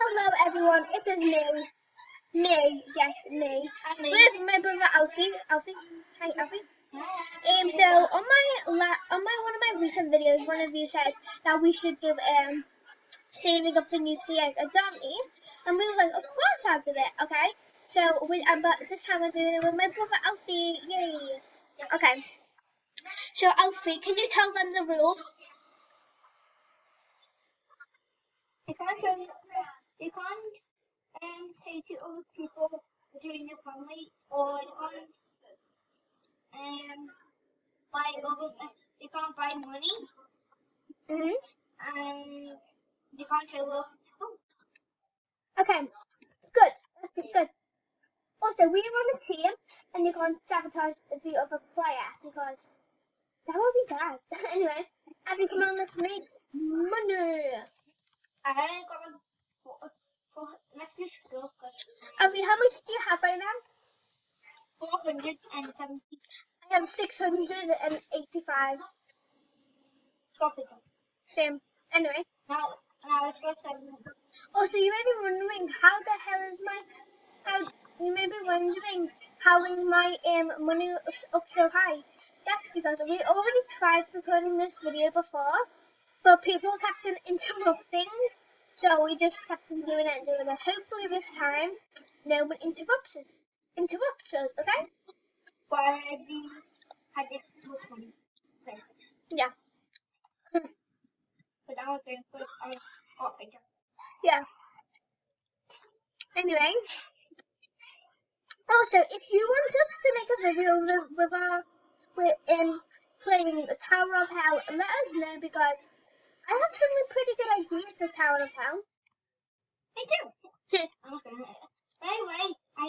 Hello everyone, it is me, yes, me, with my brother Alfie. Hi Alfie. So on one of my recent videos, one of you said that we should do saving up the new sea egg dummy, and we were like, of course I'll do it. Okay, so but this time I'm doing it with my brother Alfie. Yay! Okay, so Alfie, can you tell them the rules? You can't say to other people during your family, or you can't buy money, and you can't show off. Okay, good. That's good. Also, we are on a team, and you can't sabotage the other player because that would be bad. Anyway, Abby, come on, let's make money. Let's just go. Abby, how much do you have right now? 470. I have 685. Stop it. Same. Anyway. Now let's go 7. Also, you may be wondering how the hell is my money up so high? That's because we already tried recording this video before, but people kept on interrupting, so we just kept on doing it. Hopefully this time, no one interrupts us, okay? But I had this funny. Yeah. But I was doing first. I got bigger. Yeah. Anyway. Also, if you want us to make a video with playing the Tower of Hell, let us know because I have some pretty good ideas for Tower of Hell. Me too. By the way, I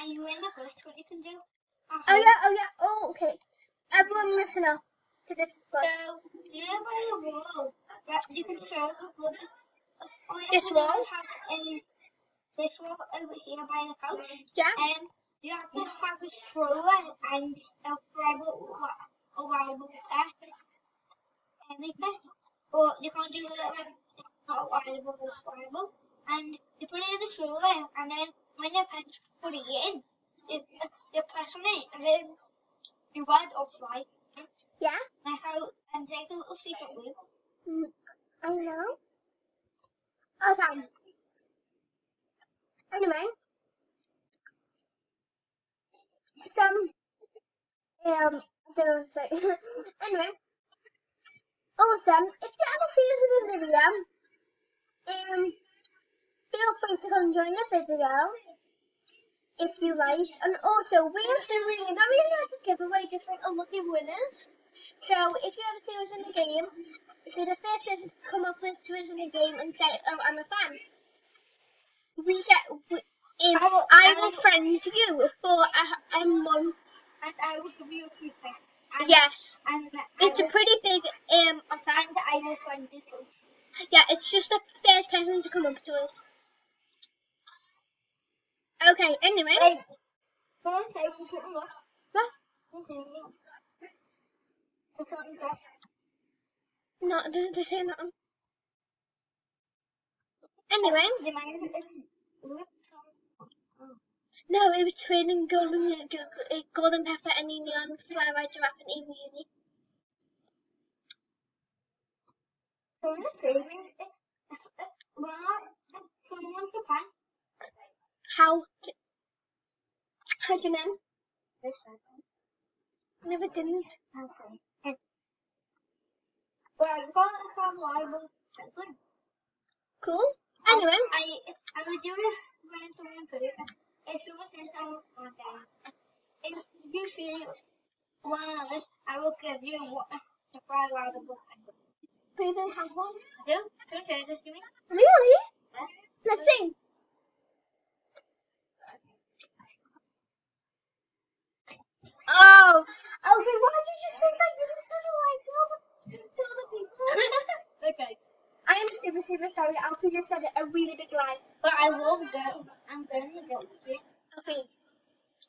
you in the glitch what you can do? Oh, okay. Everyone listen up to this glitch. So, you know by the wall, that you can show the glitch. This wall? Has this wall over here by the couch. Yeah. You have to have a stroller and a viable deck. Anything. But you can't do it like not viable. And you put it in the stroller, and then when you put it in, you press on it, and then you ride up right. Yeah. And take a little secret loop. I know. Okay. Anyway. I don't know what to say. Anyway. Awesome. If you ever see us in a video, feel free to come join the video if you like. And also, we are doing not really like a giveaway, just like a lucky winners. So if you ever see us in the game, so the first person to come up to us in the game and say, "Oh, I'm a fan," I will friend you for a month. And I will give you a secret. Yes. It's a pretty big offer. And I will friend you too. Yeah, it's just the first person to come up to us. Okay, anyway. Wait. Don't say you shouldn't look. What? No, I didn't say nothing. Anyway. No, it was trading golden pepper, any neon, fly-ride giraffe, and evil uni. How do you know? Never didn't. Cool. Anyway. I will do it when someone says it. If someone says I will find out. If you see one of this, I will give you a fly-ride book. But you don't have one? I do? Don't say this to me. Really? Yeah. Let's see. Oh, Alfie, why did you say that? You just said it like to other people. Okay. I am super sorry. Alfie just said a really big lie. But I will go. I'm going to go soon.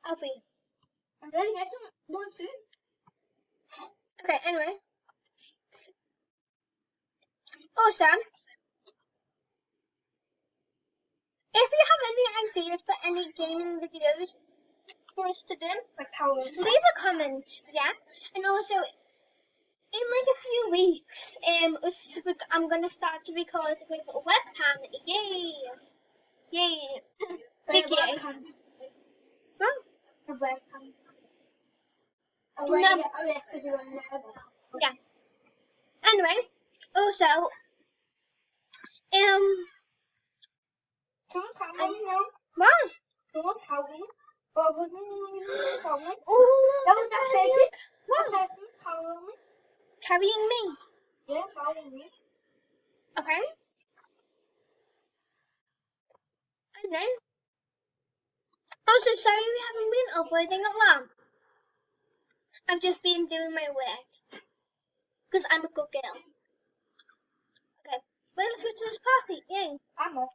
Alfie. I'm going to get some more soon. Okay, anyway. Awesome. ideas for any gaming videos for us to do, powers. leave a comment, yeah. And also, in like a few weeks, I'm gonna start to record with a webcam. Yay! Yay! Big yay! What? A webcam. No. Yeah. Anyway, also, someone's calling now. what? Someone's calling. But wasn't calling. Oh, That was that person. What? That person's calling me. Carrying me. Yeah, calling me. Okay. Anyway. Also, sorry we haven't been uploading a lot. I've just been doing my work. Because I'm a good girl. Okay. Well, let's go to this party. Yay. I'm up.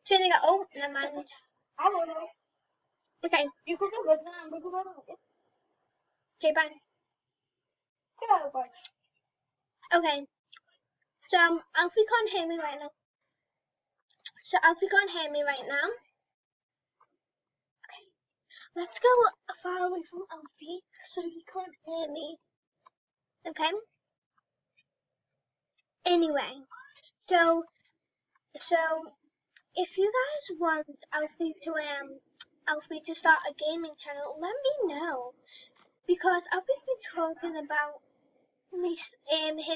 Trying to go. Oh, never mind. I will know. Okay. You could go with them. I'm going to go with it. Okay, bye. Go, bye. Okay. So, Alfie can't hear me right now. Okay. Let's go far away from Alfie so he can't hear me. Okay. Anyway. So if you guys want Alfie to start a gaming channel, let me know. Because Alfie's been talking about him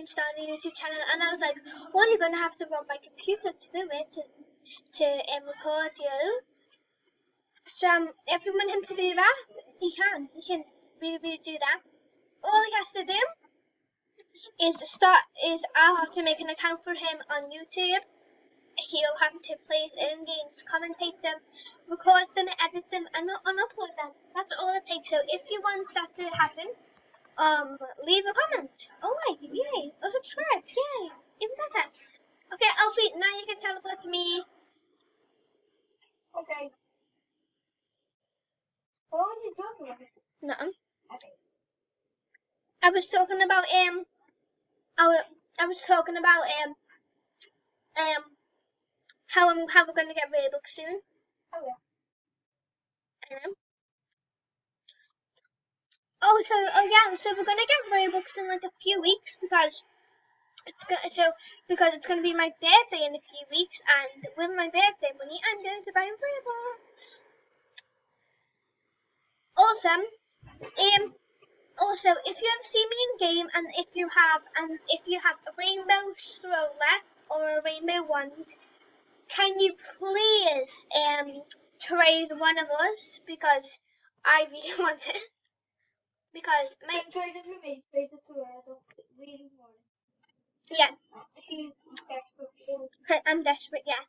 starting a YouTube channel, and I was like, well, you're gonna have to run my computer to do it to record you. So if you want him to do that, he can really do that. All he has to do is I'll have to make an account for him on YouTube. He'll have to play his own games, commentate them, record them, edit them, and upload them. That's all it takes. So if you want that to happen, leave a comment, a like, yay, or subscribe, yay, even better. Okay, Alfie, now you can teleport to me. Okay. What was he talking about? No. Okay. I was talking about how we're gonna get Robux soon. Oh yeah. So we're gonna get Robux in like a few weeks because it's gonna be my birthday in a few weeks, and with my birthday money, I'm going to buy Robux. Also, if you ever see me in game, and if you have a rainbow stroller or a rainbow wand, can you please trade one of us, because I really want it. Because my Trade it for me. Trade it for her. Don't really want it. yeah, She's desperate. I'm desperate. Yeah.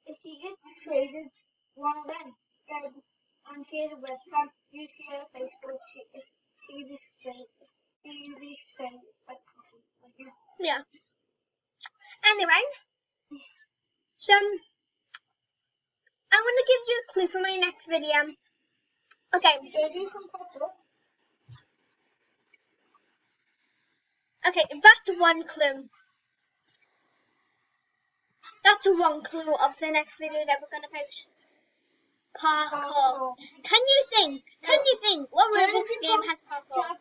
If she gets traded one of them, and she has a webcam, you see her face, but she'd be straight. She'd be straight like you. Yeah. Anyway, so I'm gonna give you a clue for my next video. Okay. Do some pop-up. Okay, that's one clue. That's one clue of the next video that we're gonna post. Parkour. Can you think what Roblox game has parkour?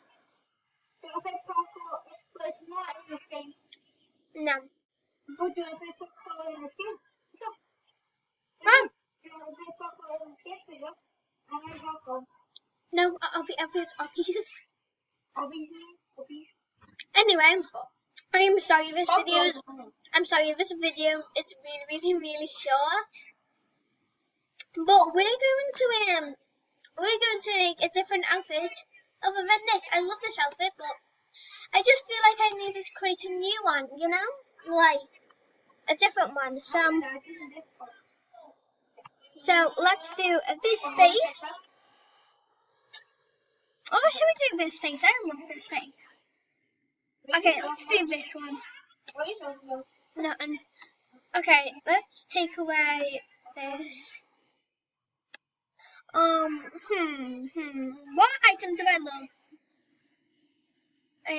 Okay, parkour, but it's not in this game. No. But do you want to play parkour in this game? Sure. Mom. Do you want to play parkour in this game? Sure. I'm going to parkour. No, it's obvious. Obvious. Anyway, I'm sorry this video is really short. But we're going to make a different outfit other than this. I love this outfit, but I just feel like I need to create a new one, you know? Like a different one. So let's do this face. Or should we do this face? I love this face. Okay, let's do this one. What are you talking about? No, okay, let's take away this. What item do I love? I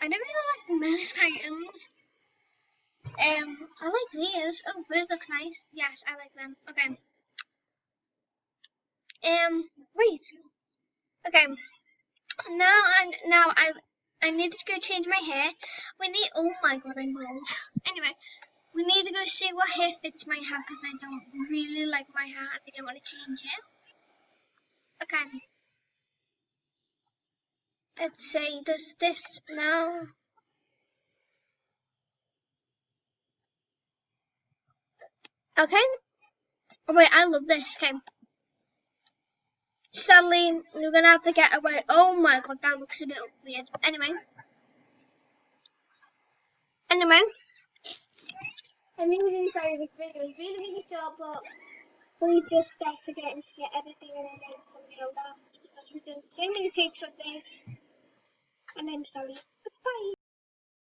don't really like most items. I like these. Oh, those looks nice. Yes, I like them. Okay. Wait. Okay. I need to go change my hair. Oh my god, I'm bald. Anyway, we need to go see what hair fits my hair because I don't really like my hair and I don't want to change it. Okay. Let's see, does this now? Okay. Oh wait, I love this. Okay. Sadly, we're gonna have to get away. Oh my god, that looks a bit weird. Anyway, I'm really sorry this video is really short, but we just got to get into everything and then come over because we did so many takes of this. And I'm sorry. Goodbye.